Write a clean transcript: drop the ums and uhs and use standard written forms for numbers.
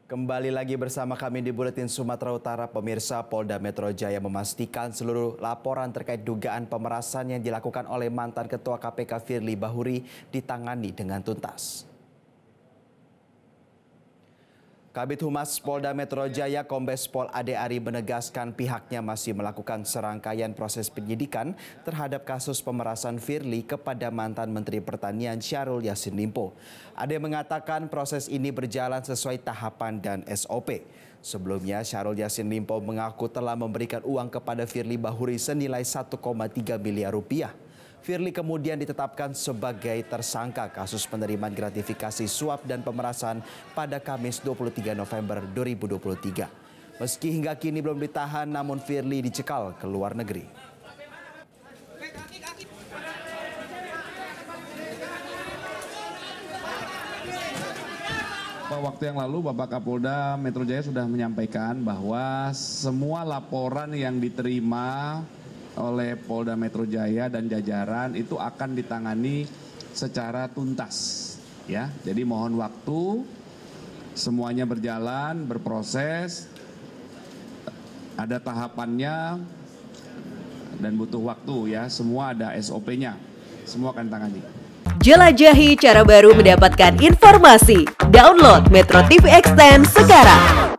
Kembali lagi bersama kami di Buletin Sumatera Utara, pemirsa. Polda Metro Jaya memastikan seluruh laporan terkait dugaan pemerasan yang dilakukan oleh mantan Ketua KPK Firly Bahuri ditangani dengan tuntas. Kabid Humas Polda Metro Jaya Kombes Pol Ade Ari menegaskan pihaknya masih melakukan serangkaian proses penyidikan terhadap kasus pemerasan Firly kepada mantan Menteri Pertanian Syahrul Yassin Limpo. Ade mengatakan proses ini berjalan sesuai tahapan dan SOP. Sebelumnya Syahrul Yassin Limpo mengaku telah memberikan uang kepada Firly Bahuri senilai 1,3 miliar rupiah. Firly kemudian ditetapkan sebagai tersangka kasus penerimaan gratifikasi suap dan pemerasan pada Kamis 23 November 2023. Meski hingga kini belum ditahan, namun Firly dicekal ke luar negeri. Waktu yang lalu Bapak Kapolda Metro Jaya sudah menyampaikan bahwa semua laporan yang diterima oleh Polda Metro Jaya dan jajaran itu akan ditangani secara tuntas, ya. Jadi mohon waktu, semuanya berjalan, berproses, ada tahapannya dan butuh waktu, ya. Semua ada SOP-nya, semua akan ditangani. Jelajahi cara baru mendapatkan informasi. Download Metro TV Extend sekarang.